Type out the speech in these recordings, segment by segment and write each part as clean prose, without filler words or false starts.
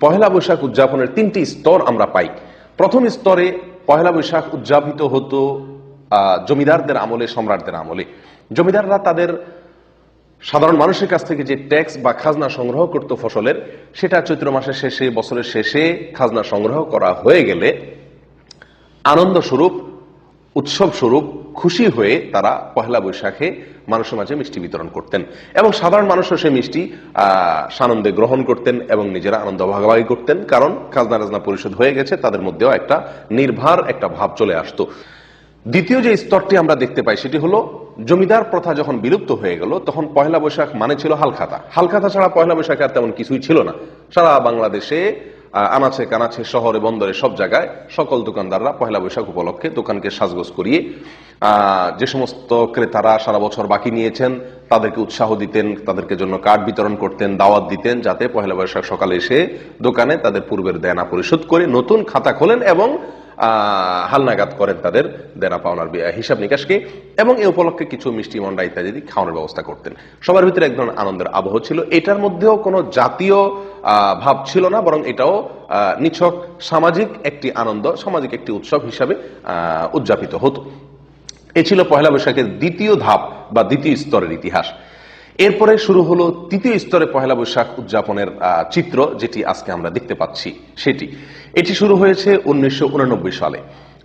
পহেলা বৈশাখ উদযাপনের তিনটি স্তর আমরা পাই। প্রথম স্তরে পহেলা বৈশাখ উদযাপিত হতো জমিদারদের আমলে, সম্রাটদের আমলে। জমিদাররা তাদের সাধারণ মানুষের কাছ থেকে যে ট্যাক্স বা খাজনা সংগ্রহ করত ফসলের, সেটা চৈত্র মাসের শেষে, বছরের শেষে খাজনা সংগ্রহ করা হয়ে গেলে আনন্দ স্বরূপ, উৎসব স্বরূপ, খুশি হয়ে তারা পহেলা বৈশাখে মানুষের মাঝে মিষ্টি বিতরণ করতেন এবং সাধারণ মানুষও সেই মিষ্টি সানন্দে গ্রহণ করতেন এবং নিজেরা আনন্দ ভাগাভাগি করতেন, কারণ খাজনা রাজনা পরিশোধ হয়ে গেছে, তাদের মধ্যেও একটা নির্ভার একটা ভাব চলে আসতো। দ্বিতীয় যে স্তরটি আমরা দেখতে পাই সেটি হলো জমিদার প্রথা যখন বিলুপ্ত হয়ে গেল, তখন পহেলা বৈশাখ মানে ছিল হালখাতা। হালখাতা ছাড়া পহেলা বৈশাখ আর তেমন কিছুই ছিল না। সারা বাংলাদেশে আনাচে কানাচে, শহরে বন্দরে সব জায়গায় সকল দোকানদাররা পহেলা বৈশাখ উপলক্ষে দোকানকে সাজগোজ করিয়ে যে সমস্ত ক্রেতারা সারা বছর বাকি নিয়েছেন তাদেরকে উৎসাহ দিতেন, তাদেরকে জন্য কার্ড বিতরণ করতেন, দাওয়াত দিতেন, যাতে পহেলা বৈশাখ সকালে এসে দোকানে তাদের পূর্বের দেনা পরিশোধ করে নতুন খাতা খোলেন এবং হালনাগাদ করেন তাদের দেনা পাওনার হিসাব নিকাশকে, এবং এই উপলক্ষে কিছু মিষ্টি মন্ডা ইত্যাদি খাওয়ানোর ব্যবস্থা করতেন। সবার ভিতরে এক ধরনের আনন্দের আবহ ছিল। এটার মধ্যেও কোনো জাতীয় ভাব ছিল না, বরং এটাও নিছক সামাজিক একটি আনন্দ, সামাজিক একটি উৎসব হিসাবে উদযাপিত হতো। এ ছিল পহেলা বৈশাখের দ্বিতীয় ধাপ বা দ্বিতীয় স্তরের ইতিহাস। এরপরে শুরু হলো তৃতীয় স্তরে পহেলা বৈশাখ উদযাপনের চিত্র, যেটি আজকে আমরা দেখতে পাচ্ছি। এটি শুরু হয়েছে 1989 সালে।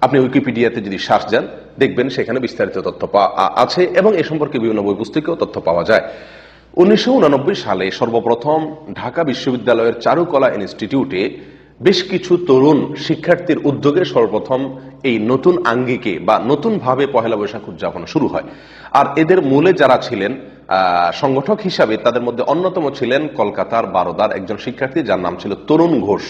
আপনি উইকিপিডিয়াতে যদি সার্চ দেন দেখবেন সেখানে বিস্তারিত তথ্য আছে এবং এ সম্পর্কে বিভিন্ন বই পুস্তকেও তথ্য পাওয়া যায়। 1989 সালে সর্বপ্রথম ঢাকা বিশ্ববিদ্যালয়ের চারুকলা ইনস্টিটিউটে বেশ কিছু তরুণ শিক্ষার্থীর উদ্যোগে সর্বপ্রথম এই নতুন আঙ্গিকে বা নতুন ভাবে পহেলা বৈশাখ উদযাপন শুরু হয়। আর এদের মূলে যারা ছিলেন সংগঠক হিসাবে, তাদের মধ্যে অন্যতম ছিলেন কলকাতার বারোদার একজন শিক্ষার্থী, যার নাম ছিল তরুণ ঘোষ।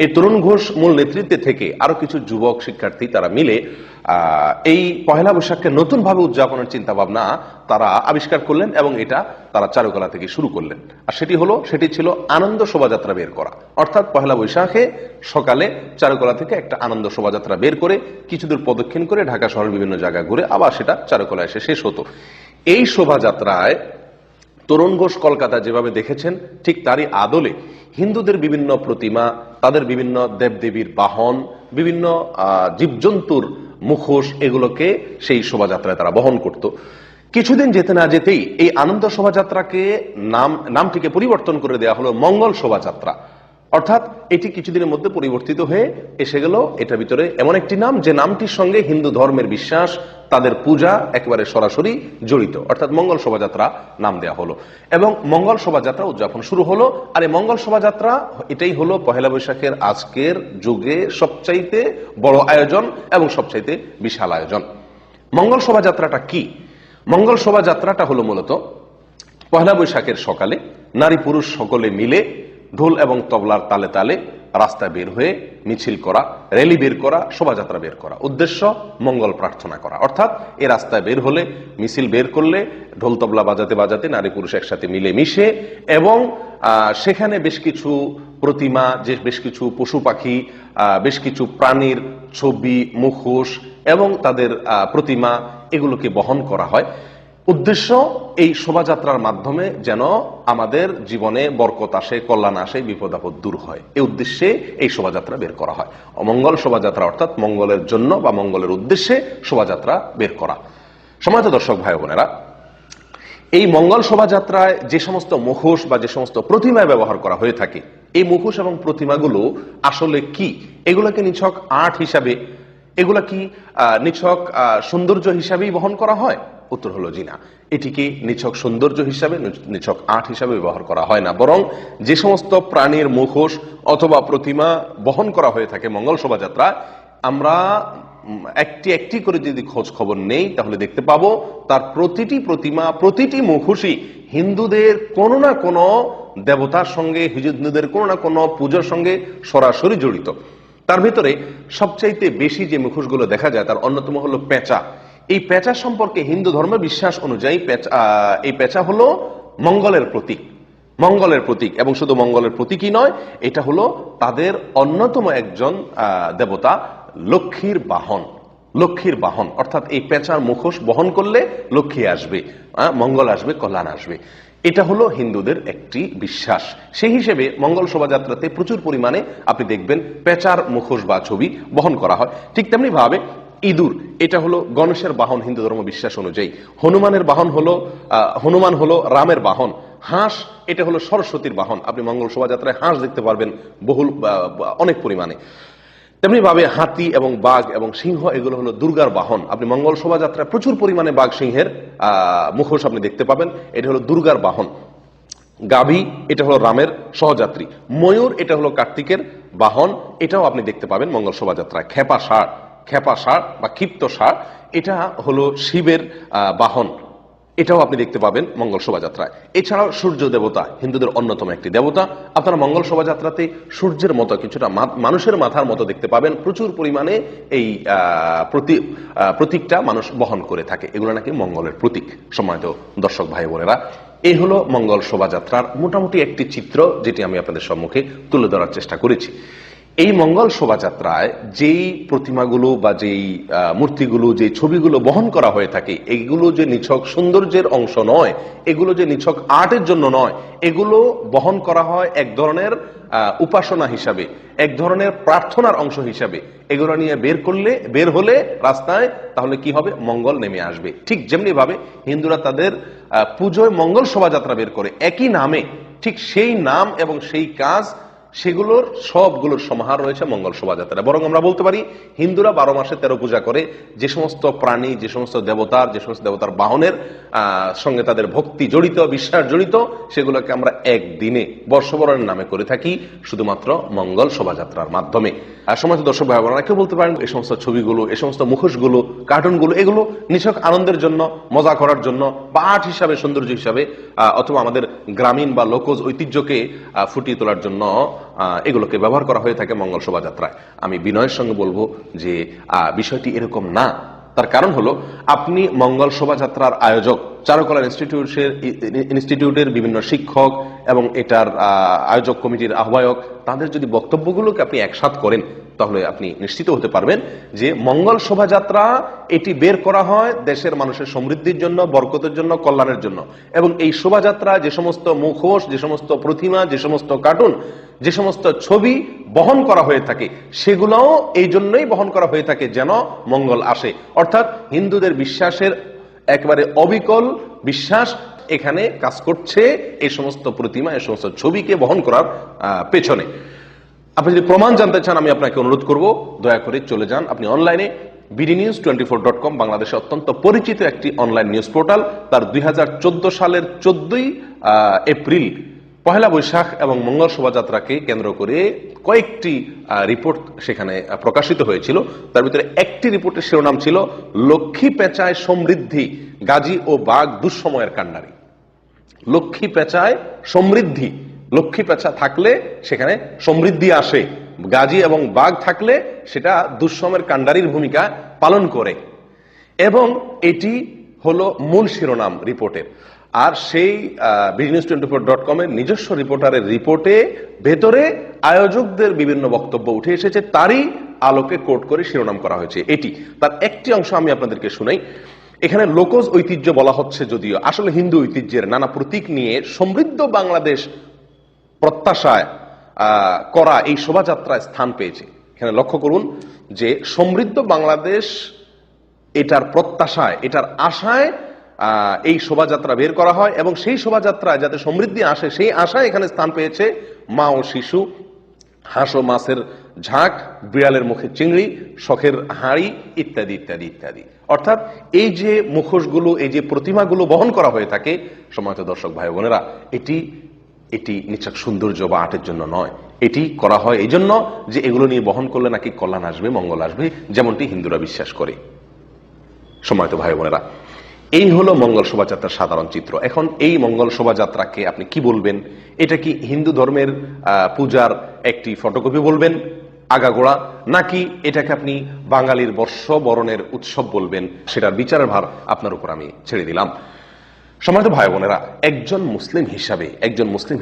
এই তরুণ ঘোষ মূল নেতৃত্বে থেকে আরো কিছু যুবক শিক্ষার্থী তারা মিলে এই পহেলা বৈশাখকে নতুন ভাবে উদযাপনের চিন্তা ভাবনা তারা আবিষ্কার করলেন এবং এটা তারা চারুকলা থেকে শুরু করলেন। আর সেটি ছিল আনন্দ শোভাযাত্রা বের করা। অর্থাৎ পহেলা বৈশাখে সকালে চারুকলা থেকে একটা আনন্দ শোভাযাত্রা বের করে কিছুদূর প্রদক্ষিণ করে ঢাকা শহরের বিভিন্ন জায়গা ঘুরে আবার সেটা চারুকলা এসে শেষ হতো। এই শোভাযাত্রায় তরুণ ঘোষ কলকাতা যেভাবে দেখেছেন, ঠিক তারই আদলে হিন্দুদের বিভিন্ন প্রতিমা, তাদের বিভিন্ন দেবদেবীর বাহন, বিভিন্ন জীবজন্তুর মুখোশ, এগুলোকে সেই শোভাযাত্রায় তারা বহন করত। কিছুদিন যেতে না যেতেই এই আনন্দ শোভাযাত্রাকে নামটিকে পরিবর্তন করে দেওয়া হলো মঙ্গল শোভাযাত্রা। অর্থাৎ এটি কিছুদিনের মধ্যে পরিবর্তিত হয়ে এসে গেল এটার ভিতরে এমন একটি নাম যে নামটির সঙ্গে হিন্দু ধর্মের বিশ্বাস, তাদের পূজা একেবারে সরাসরি জড়িত, অর্থাৎ মঙ্গল শোভাযাত্রা নাম দেওয়া হলো এবং মঙ্গল শোভাযাত্রা উদযাপন শুরু হলো। আর এই মঙ্গল শোভাযাত্রা এটাই হলো পহেলা বৈশাখের আজকের যুগে সবচাইতে বড় আয়োজন এবং সবচাইতে বিশাল আয়োজন। মঙ্গল শোভাযাত্রাটা কি? মঙ্গল শোভাযাত্রাটা হলো মূলত পহেলা বৈশাখের সকালে নারী পুরুষ সকলে মিলে ঢোল এবং তবলার তালে তালে রাস্তায় বের হয়ে মিছিল করা, র্যালি বের করা, শোভাযাত্রা বের করা, উদ্দেশ্য মঙ্গল প্রার্থনা করা। অর্থাৎ এই রাস্তায় বের হলে, মিছিল বের করলে ঢোল তবলা বাজাতে বাজাতে নারী পুরুষ একসাথে মিলে মিশে এবং সেখানে বেশ কিছু প্রতিমা, বেশ কিছু পশু পাখি, বেশ কিছু প্রাণীর ছবি, মুখোশ এবং তাদের প্রতিমা, এগুলোকে বহন করা হয়। উদ্দেশ্য এই শোভাযাত্রার মাধ্যমে যেন আমাদের জীবনে বরকত আসে, কল্যাণ আসে, বিপদ আপদ দূর হয়, এই উদ্দেশ্যে এই শোভাযাত্রা বের করা হয়। অমঙ্গল শোভাযাত্রা অর্থাৎ মঙ্গলের জন্য বা মঙ্গলের উদ্দেশ্যে শোভাযাত্রা বের করা। সম্মানিত দর্শক ভাই বোনেরা, এই মঙ্গল শোভাযাত্রায় যে সমস্ত মুখোশ বা যে সমস্ত প্রতিমা ব্যবহার করা হয়ে থাকে, এই মুখোশ এবং প্রতিমাগুলো আসলে কি? এগুলোকে নিছক আর্ট হিসাবে, এগুলা কি নিছক সৌন্দর্য হিসাবেই বহন করা হয়? উত্তর হলো জি না। এটিকে নিছক সৌন্দর্য হিসাবে, নিছক আর্ট হিসাবে ব্যবহার করা হয় না, বরং যে সমস্ত প্রাণীর মুখোশ অথবা প্রতিমা বহন করা হয়ে থাকে মঙ্গল শোভাযাত্রা, আমরা একটি একটি করে যদি খোঁজ খবর নেই তাহলে দেখতে পাবো তার প্রতিটি প্রতিমা, প্রতিটি মুখোশই হিন্দুদের কোনো না কোনো দেবতার সঙ্গে, হিন্দুদের কোনো না কোনো পূজার সঙ্গে সরাসরি জড়িত। তার ভিতরে সবচাইতে বেশি যে মুখোশগুলো দেখা যায় তার অন্যতম হলো পেঁচা। এই পেঁচা সম্পর্কে হিন্দু ধর্মের বিশ্বাস অনুযায়ী এই পেঁচা হলো মঙ্গলের প্রতীক, মঙ্গলের প্রতীক। এবং শুধু মঙ্গলের প্রতীকই নয়, এটা হলো তাদের অন্যতম একজন দেবতা লক্ষ্মীর বাহন। লক্ষ্মীর বাহন অর্থাৎ এই পেঁচার মুখোশ বহন করলে লক্ষ্মী আসবে, মঙ্গল আসবে, কল্যাণ আসবে। এটা হলো হিন্দুদের একটি বিশ্বাস। সেই হিসেবে মঙ্গল শোভাযাত্রাতে প্রচুর পরিমাণে আপনি দেখবেন পেঁচার মুখোশ বা ছবি বহন করা হয়। ঠিক তেমনি ভাবে ইঁদুর, এটা হলো গণেশের বাহন হিন্দু ধর্ম বিশ্বাস অনুযায়ী। হনুমান হলো রামের বাহন। হাঁস, এটা হলো সরস্বতীর বাহন। আপনি মঙ্গল শোভাযাত্রায় হাঁস দেখতে পারবেন অনেক পরিমাণে। তেমনি ভাবে হাতি এবং বাঘ এবং সিংহ, এগুলো হলো দুর্গার বাহন। আপনি মঙ্গল শোভাযাত্রায় প্রচুর পরিমাণে বাঘ সিংহের মুখোশ আপনি দেখতে পাবেন, এটা হলো দুর্গার বাহন। গাভী, এটা হলো রামের সহযাত্রী। ময়ূর, এটা হলো কার্তিকের বাহন, এটাও আপনি দেখতে পাবেন মঙ্গল শোভাযাত্রায়। খেপা ষাঁড় বা ক্ষিপ্ত ষাঁড়, এটা হলো শিবের বাহন, এটাও আপনি দেখতে পাবেন মঙ্গল শোভাযাত্রায়। এছাড়াও সূর্য দেবতা হিন্দুদের অন্যতম একটি দেবতা। আপনারা মঙ্গল শোভাযাত্রাতে সূর্যের মতো কিছুটা মানুষের মাথার মতো দেখতে পাবেন। প্রচুর পরিমাণে এই প্রতীকটা মানুষ বহন করে থাকে। এগুলো নাকি মঙ্গলের প্রতীক। সম্মানিত দর্শক ভাই বোনেরা, এই হলো মঙ্গল শোভাযাত্রার মোটামুটি একটি চিত্র, যেটি আমি আপনাদের সম্মুখে তুলে ধরার চেষ্টা করেছি। এই মঙ্গল শোভাযাত্রায় যেই প্রতিমাগুলো বা যেই মূর্তিগুলো, যে ছবিগুলো বহন করা হয়ে থাকে, এগুলো যে নিছক সৌন্দর্যের অংশ নয়, এগুলো যে নিছক আর্টের জন্য নয়, এগুলো বহন করা হয় এক ধরনের উপাসনা হিসাবে, এক ধরনের প্রার্থনার অংশ হিসাবে। এগুলো নিয়ে বের হলে রাস্তায়, তাহলে কি হবে? মঙ্গল নেমে আসবে। ঠিক যেমনি ভাবে হিন্দুরা তাদের পুজোয় মঙ্গল শোভাযাত্রা বের করে একই নামে, ঠিক সেই নাম এবং সেই কাজ, সেগুলোর সবগুলোর সমাহার রয়েছে মঙ্গল শোভাযাত্রা। বরং আমরা বলতে পারি হিন্দুরা 12 মাসে 13 পূজা করে। যে সমস্ত প্রাণী, যে সমস্ত দেবতার বাহনের সঙ্গে তাদের ভক্তি জড়িত, বিশ্বাস জড়িত, সেগুলোকে আমরা একদিনে বর্ষবরণের নামে করে থাকি, শুধুমাত্র মঙ্গল শোভাযাত্রার মাধ্যমে। সমাজ দর্শক ভাই বোনেরা, কেউ বলতে পারেন এই সমস্ত ছবিগুলো, এই সমস্ত মুখোশগুলো, কার্টুনগুলো, এগুলো নিছক আনন্দের জন্য, মজা করার জন্য, বা আর্ট হিসাবে, সৌন্দর্য হিসাবে, অথবা আমাদের গ্রামীণ বা লোকজ ঐতিহ্যকে ফুটিয়ে তোলার জন্য এগুলোকে ব্যবহার করা হয়ে থাকে মঙ্গল শোভাযাত্রায়। আমি বিনয়ের সঙ্গে বলবো যে বিষয়টি এরকম না। তার কারণ হলো, আপনি মঙ্গল শোভাযাত্রার আয়োজক, চারুকলা ইনস্টিটিউটের বিভিন্ন শিক্ষক এবং এটার আয়োজক কমিটির আহ্বায়ক, তাদের যদি বক্তব্যগুলোকে আপনি একসাথ করেন, তাহলে আপনি নিশ্চিত হতে পারবেন যে মঙ্গল শোভাযাত্রা এটি বের করা হয় দেশের মানুষের সমৃদ্ধির জন্য, বরকতের জন্য, কল্যাণের জন্য। এবং এই শোভাযাত্রা যে সমস্ত মুখোশ, যে সমস্ত প্রতিমা, যে সমস্ত কার্টুন, যে সমস্ত ছবি বহন করা হয়ে থাকে, সেগুলোও এই জন্যই বহন করা হয়ে থাকে যেন মঙ্গল আসে। অর্থাৎ হিন্দুদের বিশ্বাসের একেবারে অবিকল বিশ্বাস এখানে কাজ করছে এই সমস্ত প্রতিমা, এই সমস্ত ছবিকে বহন করার পেছনে। আপনি যদি প্রমাণ জানতে চান, আমি আপনাকে অনুরোধ করব, দয়া করে চলে যান আপনি অনলাইনে bdnews24.com, বাংলাদেশে অত্যন্ত পরিচিত একটি অনলাইন নিউজ পোর্টাল। তার 2014 সালের 14ই এপ্রিল পহেলা বৈশাখ এবং মঙ্গল শোভাযাত্রাকে কেন্দ্র করে কয়েকটি রিপোর্ট সেখানে প্রকাশিত হয়েছিল। তার ভিতরে একটি রিপোর্টের শিরোনাম ছিল লক্ষ্মী পেঁচায় সমৃদ্ধি, গাজী ও বাঘ দুঃসময়ের কান্ডারি। লক্ষ্মী পেঁচায় সমৃদ্ধি, লক্ষ্মী পেঁচা থাকলে সেখানে সমৃদ্ধি আসে, গাজী এবং বাঘ থাকলে সেটা দুঃসময়ের কান্ডারির ভূমিকা পালন করে। এবং এটি হলো মূল শিরোনাম রিপোর্টের। আর সেই bdnews24.com এর নিজস্ব রিপোর্টারের রিপোর্টে ভেতরে আয়োজকদের বিভিন্ন বক্তব্য উঠে এসেছে, তারই আলোকে কোট করে শিরোনাম করা হয়েছে এটি। তার একটি অংশ আমি আপনাদেরকে শুনাই। এখানে লোকজ ঐতিহ্য বলা হচ্ছে, যদিও আসলে হিন্দু ঐতিহ্যের নানা প্রতীক নিয়ে সমৃদ্ধ বাংলাদেশ প্রত্যাশায় করা এই শোভাযাত্রায় স্থান পেয়েছে। এখানে লক্ষ্য করুন যে সমৃদ্ধ বাংলাদেশ এটার প্রত্যাশায়, এটার আশায় এই শোভাযাত্রা বের করা হয়, এবং সেই শোভাযাত্রায় যাতে সমৃদ্ধি আসে, সেই আশায় এখানে স্থান পেয়েছে মা ও শিশু, হাঁস ও মাছের ঝাঁক, বিড়ালের মুখে চিংড়ি, শখের হাঁড়ি, ইত্যাদি ইত্যাদি ইত্যাদি। অর্থাৎ এই যে মুখোশগুলো, এই যে প্রতিমাগুলো বহন করা হয়ে থাকে, সম্মানিত দর্শক ভাই বোনেরা, এটি নিছক সৌন্দর্য বা আর্টের জন্য নয়। এটি করা হয় এই জন্য যে এগুলো নিয়ে বহন করলে নাকি কল্যাণ আসবে, মঙ্গল আসবে, যেমনটি হিন্দুরা বিশ্বাস করে। সম্মানিত ভাই বোনেরা, এই হলো মঙ্গল শোভাযাত্রার সাধারণ চিত্র। এখন এই মঙ্গল শোভাযাত্রাকে আপনি কি বলবেন? এটা কি হিন্দু ধর্মের পূজার একটি ফটোকপি বলবেন আগাগোড়া, নাকি এটাকে আপনি বাঙালির বর্ষবরণের উৎসব বলবেন? সেটার বিচারের ভার আপনার উপর আমি ছেড়ে দিলাম। সম্মানিত ভাই বোনেরা, একজন মুসলিম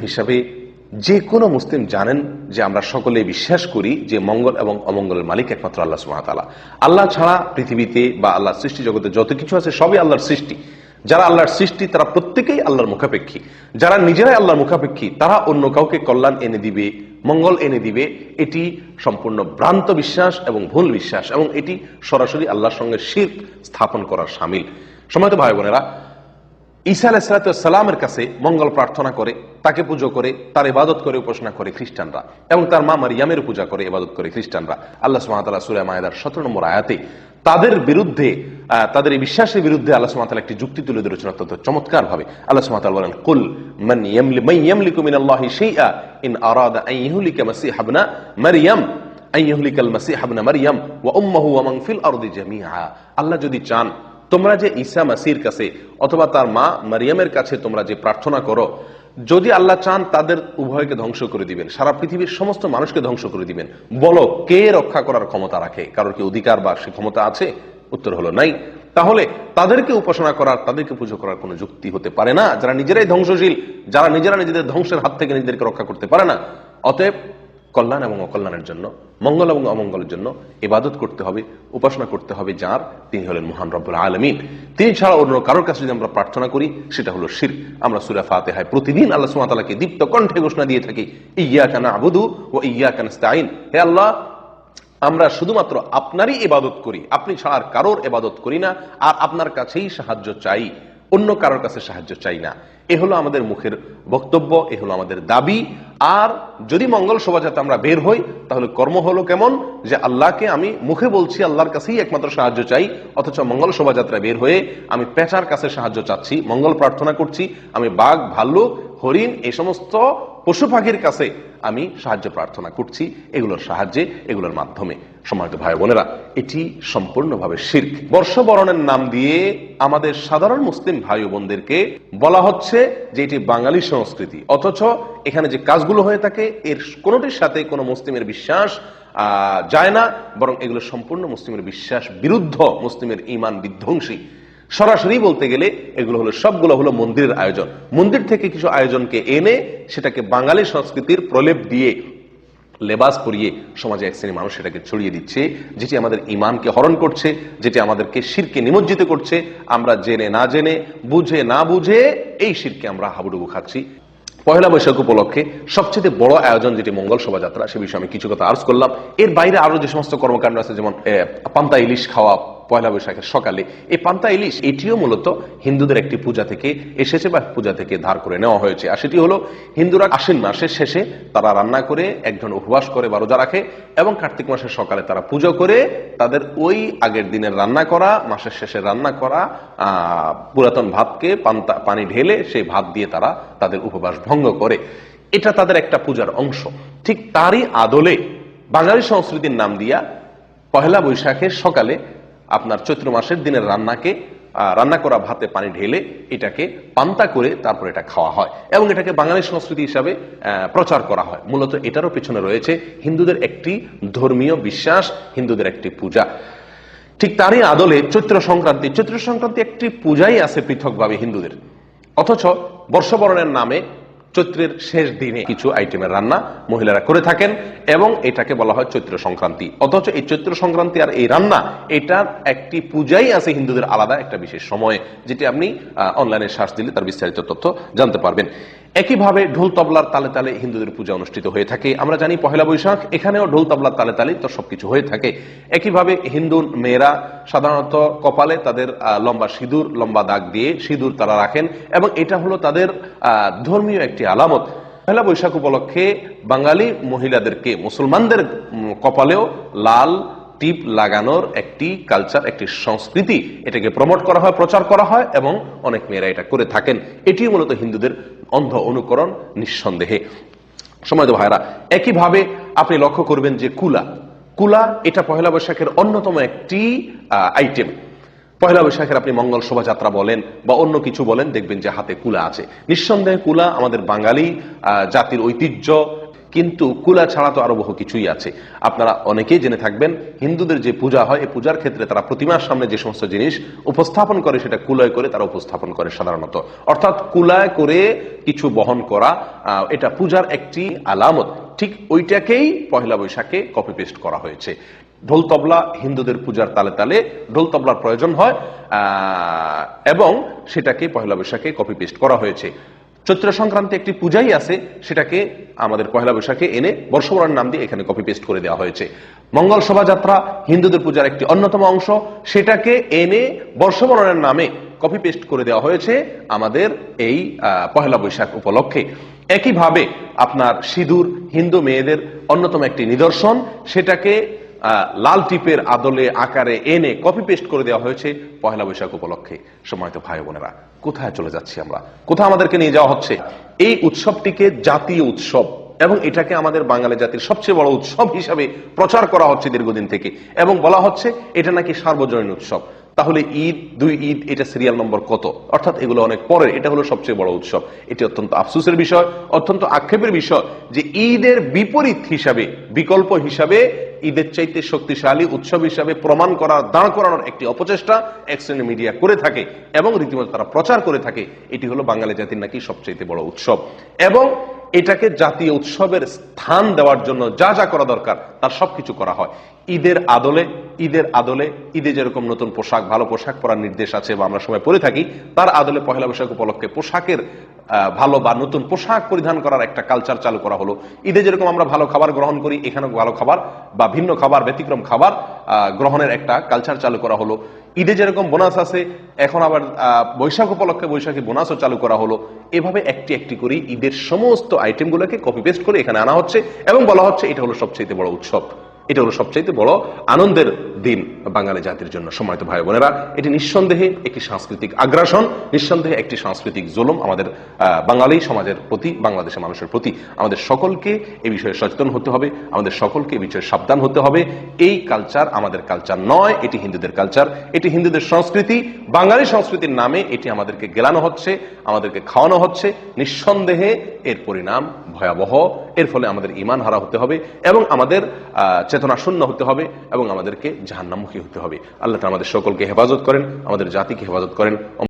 হিসাবে যে কোনো মুসলিম জানেন যে আমরা সকলে বিশ্বাস করি যে মঙ্গল এবং অমঙ্গলের মালিক একমাত্র আল্লাহ সুবহানাহু ওয়া তাআলা। আল্লাহ ছাড়া পৃথিবীতে বা আল্লাহর সৃষ্টি জগতে যত কিছু আছে সবই আল্লাহর সৃষ্টি। যারা আল্লাহর সৃষ্টি তারা প্রত্যেকেই আল্লাহর মুখাপেক্ষী। যারা নিজেরাই আল্লাহর মুখাপেক্ষী তারা অন্য কাউকে কল্যাণ এনে দিবে, মঙ্গল এনে দিবে, এটি সম্পূর্ণ ভ্রান্ত বিশ্বাস এবং ভুল বিশ্বাস, এবং এটি সরাসরি আল্লাহর সঙ্গে শিরক স্থাপন করার শামিল। সম্মানিত ভাই বোনেরা, ঈসা আলাইহিস সালামের কাছে মঙ্গল প্রার্থনা করে, তাকে পুজো করে, তার ইবাদত করে, উপাসনা করে খ্রিস্টানরা, এবং তার মা মারিয়ামের পূজা করে, ইবাদত করে খ্রিস্টানরা। আল্লাহ সুবহানাহু ওয়া তাআলা সূরা মায়েদার 17 নম্বর আয়াতে তাদের বিরুদ্ধে, তাদের এই বিশ্বাসের বিরুদ্ধে আল্লাহ সুবহানাহু ওয়া তাআলা একটি যুক্তি তুলে ধরেছেন অত্যন্ত চমৎকার ভাবে। আল্লাহ সুবহানাহু ওয়া তাআলা বলেন, কুল মান ইয়ামলিকু মিনাল্লাহি শাইআ ইন আরাদা আন ইহলিকা মাসিহ ইবনা মারইয়াম আন ইহলিকাল মাসিহ ইবনা মারইয়াম ওয়া উম্মুহু ওয়া মান ফিল আরদি জামিআ। আল্লাহ যদি চান, তোমরা যে ঈসা মাসির কাছে অথবা তার মা মারিয়ামের কাছে তোমরা যে প্রার্থনা করো, যদি আল্লাহ চান তাদের উভয়কে ধ্বংস করে দিবেন, সারা পৃথিবীর সমস্ত মানুষকে ধ্বংস করে দিবেন। বলো, কে রক্ষা করার ক্ষমতা রাখে? কারোর কি অধিকার বা সে ক্ষমতা আছে? উত্তর হলো নাই। তাহলে তাদেরকে উপাসনা করার, তাদেরকে পুজো করার কোনো যুক্তি হতে পারে না, যারা নিজেরাই ধ্বংসশীল, যারা নিজেরা নিজেদের ধ্বংসের হাত থেকে নিজেদেরকে রক্ষা করতে পারে না। অতএব কল্যাণ এবং অকল্যাণের জন্য, মঙ্গল এবং অমঙ্গলের জন্য ইবাদত করতে হবে, উপাসনা করতে হবে যার, তিনি হলেন মহান রব্বুল আলামিন। তিনি ছাড়া অন্য কারোর কাছে যদি আমরা প্রার্থনা করি সেটা হলো শিরক। আমরা সূরা ফাতিহায় প্রতিদিন আল্লাহ সুবহানাহু ওয়া তাআলাকে দীপ্ত কণ্ঠে ঘোষণা দিয়ে থাকি, ইয়্যাকা না'বুদু ওয়া ইয়্যাকা নাস্তাঈন। হে আল্লাহ, আমরা শুধুমাত্র আপনারই ইবাদত করি, আপনি ছাড়া আর কারোর ইবাদত করি না, আর আপনার কাছেই সাহায্য চাই, অন্য কারোর কাছে সাহায্য চাই না। এ হলো আমাদের মুখের বক্তব্য, এ হলো আমাদের দাবি। আর যদি মঙ্গল শোভাযাত্রা আমরা বের হই, তাহলে কর্ম হলো কেমন, যে আল্লাহকে আমি মুখে বলছি আল্লাহর কাছেই একমাত্র সাহায্য চাই, অথচ মঙ্গল শোভাযাত্রা বের হয়ে আমি পেঁচার কাছে সাহায্য চাচ্ছি, মঙ্গল প্রার্থনা করছি, আমি বাঘ, ভাল্লুক, হরিণ, এই সমস্ত পশু পাখির কাছে আমি সাহায্য প্রার্থনা করছি, এগুলোর সাহায্যে, এগুলোর মাধ্যমে। সম্মানিত ভাই বোনেরা, এটি সম্পূর্ণভাবে শিরক। বর্ষবরণের নাম দিয়ে আমাদের সাধারণ মুসলিম ভাই বোনদেরকে বলা হচ্ছে যে এটি বাঙালি সংস্কৃতি, অথচ এখানে যে কাজগুলো হয়ে থাকে এর কোনোটির সাথে কোনো মুসলিমের বিশ্বাস যায় না, বরং এগুলো সম্পূর্ণ মুসলিমের বিশ্বাস বিরুদ্ধ, মুসলিমের ঈমান বিধ্বংসী। সরাসরি বলতে গেলে এগুলো হলো, সবগুলো হলো মন্দিরের আয়োজন। মন্দির থেকে কিছু আয়োজনকে এনে সেটাকে বাঙালি সংস্কৃতির প্রলেপ দিয়ে, লেবাস পরিয়ে সমাজে এক শ্রেণী মানুষ সেটাকে ছড়িয়ে দিচ্ছে, যেটি আমাদের ঈমানকে হরণ করছে, যেটি আমাদেরকে শিরকে নিমজ্জিত করছে। আমরা জেনে না জেনে, বুঝে না বুঝে এই শিরকে আমরা হাবুডুবু খাচ্ছি। পয়লা বৈশাখ উপলক্ষে সবচেয়ে বড় আয়োজন যেটি মঙ্গল শোভাযাত্রা, সে বিষয়ে আমি কিছু কথা আর্জ করলাম। এর বাইরে আরো যে সমস্ত কর্মকাণ্ড আছে, যেমন পান্তা ইলিশ খাওয়া পয়লা বৈশাখের সকালে, এই পান্তা ইলিশ এটিও মূলত হিন্দুদের একটি পূজা থেকে এসেছে বা পূজা থেকে ধার করে নেওয়া হয়েছে। আর সেটি হলো, হিন্দুরা আশ্বিন মাসের শেষে তারা রান্না করে, একজন উপবাস করে বা রোজা রাখে, এবং কার্তিক মাসের সকালে তারা পুজো করে তাদের ওই আগের দিনের রান্না করা, মাসের শেষে রান্না করা পুরাতন ভাতকে পানি ঢেলে সেই ভাত দিয়ে তারা তাদের উপবাস ভঙ্গ করে। এটা তাদের একটা পূজার অংশ। ঠিক তারই আদলে বাঙালি সংস্কৃতির নাম দিয়া পয়লা বৈশাখের সকালে আপনার চৈত্র মাসের দিনের রান্না করা ভাতে পানি ঢেলে এটাকে পান্তা করে তারপর এটা খাওয়া হয়, এবং এটাকে বাঙালি সংস্কৃতি হিসাবে প্রচার করা হয়। মূলত এটারও পেছনে রয়েছে হিন্দুদের একটি ধর্মীয় বিশ্বাস, হিন্দুদের একটি পূজা। ঠিক তারই আদলে চৈত্র সংক্রান্তি একটি পূজাই আছে পৃথকভাবে হিন্দুদের, অথচ বর্ষবরণের নামে চৈত্রের শেষ দিনে কিছু আইটেমের রান্না মহিলারা করে থাকেন, এবং এটাকে বলা হয় চৈত্র সংক্রান্তি। অথচ এই চৈত্র সংক্রান্তি আর এই রান্না, এটার একটি পূজাই আছে হিন্দুদের আলাদা একটা বিশেষ সময়ে, যেটি আপনি অনলাইনে সার্চ দিলে তার বিস্তারিত তথ্য জানতে পারবেন। একইভাবে ঢোল তবলার তালে তালে হিন্দুদের পূজা অনুষ্ঠিত হয়ে থাকে। আমরা জানি পহেলা বৈশাখ, এখানেও ঢোল তবলার তালে তালে তো সবকিছু হয়ে থাকে। একইভাবে হিন্দু মেয়েরা সাধারণত কপালে তাদের লম্বা সিঁদুর, লম্বা দাগ দিয়ে সিঁদুর তারা রাখেন, এবং এটা হলো তাদের ধর্মীয় একটি আলামত। পহেলা বৈশাখ উপলক্ষে বাঙালি মহিলাদেরকে, মুসলমানদের কপালেও লাল টিপ লাগানোর একটি কালচার, একটি সংস্কৃতি, এটাকে প্রমোট করা হয়, প্রচার করা হয়, এবং অনেক মেয়েরা এটা করে থাকেন। এটি মূলত হিন্দুদের অন্ধ অনুকরণ, নিঃসন্দেহে। সম্মানিত ভাইরা, একইভাবে আপনি লক্ষ্য করবেন যে কুলা এটা পহেলা বৈশাখের অন্যতম একটি আইটেম। পহেলা বৈশাখের আপনি মঙ্গল শোভাযাত্রা বলেন বা অন্য কিছু বলেন, দেখবেন যে হাতে কুলা আছে। নিঃসন্দেহে কুলা আমাদের বাঙালি জাতির ঐতিহ্য, কিন্তু কুলা ছাড়া তো আরো বহু কিছুই আছে। আপনারা অনেকেই জেনে থাকবেন, হিন্দুদের যে পূজা হয়, এই পূজার ক্ষেত্রে তারা প্রতিমার সামনে যে সমস্ত জিনিস উপস্থাপন করে, সেটা কুলায় করে তারা উপস্থাপন করে সাধারণত। অর্থাৎ কুলায় করে কিছু বহন করা, এটা পূজার একটি আলামত। ঠিক ওইটাকেই পহেলা বৈশাখে কপি পেস্ট করা হয়েছে। ঢোল তবলা হিন্দুদের পূজার তালে তালে ঢোল তবলার প্রয়োজন হয়, এবং সেটাকে পহেলা বৈশাখে কপি পেস্ট করা হয়েছে। চৈত্র সংক্রান্তি একটি পূজাই আছে, সেটাকে আমাদের পহেলা বৈশাখে এনে বর্ষবরণের নাম দিয়ে এখানে কপি পেস্ট করে দেওয়া হয়েছে। মঙ্গল শোভাযাত্রা হিন্দুদের পূজার একটি অন্যতম অংশ, সেটাকে এনে বর্ষবরণের নামে কপি পেস্ট করে দেওয়া হয়েছে আমাদের এই পহেলা বৈশাখ উপলক্ষে। একইভাবে আপনার সিঁদুর হিন্দু মেয়েদের অন্যতম একটি নিদর্শন, সেটাকে লাল টিপের আদলে আকারে এনে কপি পেস্ট করে দেওয়া হয়েছে পহেলা বৈশাখ উপলক্ষে। সম্মানিত ভাই বোনেরা, কোথায় চলে যাচ্ছি আমরা, কোথায় আমাদেরকে নিয়ে যাওয়া হচ্ছে? এই উৎসবটিকে জাতীয় উৎসব এবং এটাকে আমাদের বাঙালি জাতির সবচেয়ে বড় উৎসব হিসাবে প্রচার করা হচ্ছে দীর্ঘদিন থেকে, এবং বলা হচ্ছে এটা নাকি সার্বজনীন উৎসব। তাহলে ঈদ, দুই ঈদ, এটা সিরিয়াল নম্বর কত? অর্থাৎ এগুলো অনেক পরের, এটা হলো সবচেয়ে বড় উৎসব। এটি অত্যন্ত আফসোসের বিষয়, অত্যন্ত আক্ষেপের বিষয় যে ঈদের বিপরীত হিসাবে, বিকল্প হিসাবে ঈদের চাইতে শক্তিশালী উৎসব হিসাবে প্রমাণ করার, দাঁড় করানোর একটি অপচেষ্টা এক শ্রেণীর মিডিয়া করে থাকে এবং রীতিমতো তারা প্রচার করে থাকে এটি হলো বাঙালি জাতির নাকি সবচেয়ে বড় উৎসব। এবং এটাকে জাতীয় উৎসবের স্থান দেওয়ার জন্য যা যা করা দরকার তার সবকিছু করা হয়। ঈদের আদলে ঈদে যেরকম নতুন পোশাক, ভালো পোশাক পরার নির্দেশ আছে বা আমরা সবাই পরে থাকি, তার আদলে পহেলা বৈশাখ উপলক্ষে পোশাকের ভালো বা নতুন পোশাক পরিধান করার একটা কালচার চালু করা হলো। ঈদে যেরকম আমরা ভালো খাবার গ্রহণ করি, এখানেও ভালো খাবার বা ভিন্ন খাবার, ব্যতিক্রম খাবার গ্রহণের একটা কালচার চালু করা হলো। ঈদে যেরকম বোনাস আছে, এখন আবার বৈশাখ উপলক্ষে বৈশাখী বোনাসও চালু করা হলো। এভাবে একটি একটি করে ঈদের সমস্ত আইটেমগুলোকে কপি পেস্ট করে এখানে আনা হচ্ছে এবং বলা হচ্ছে এটা হলো সবচেয়ে বড় উৎসব, এটা হলো সবচেয়ে বড় আনন্দের দিন বাঙালি জাতির জন্য। সম্মানিত ভাই বোনেরা, এটি নিঃসন্দেহে একটি সাংস্কৃতিক আগ্রাসন, নিঃসন্দেহে একটি সাংস্কৃতিক জুলুম আমাদের বাঙালি সমাজের প্রতি, বাংলাদেশের মানুষের প্রতি। আমাদের সকলকে এই বিষয়ে সচেতন হতে হবে, আমাদের সকলকে এই বিষয়ে সাবধান হতে হবে। এই কালচার আমাদের কালচার নয়, এটি হিন্দুদের কালচার, এটি হিন্দুদের সংস্কৃতি। বাঙালি সংস্কৃতির নামে এটি আমাদেরকে গেলানো হচ্ছে, আমাদেরকে খাওয়ানো হচ্ছে। নিঃসন্দেহে এর পরিণাম ভয়াবহ। এর ফলে আমাদের ঈমান হারা হতে হবে এবং আমাদের চেতনা শূন্য হতে হবে এবং আমাদেরকে জাহান্নামমুখী হতে হবে। আল্লাহ তাআলা আমাদের সকলকে হেফাজত করেন, আমাদের জাতিকে হেফাজত করেন।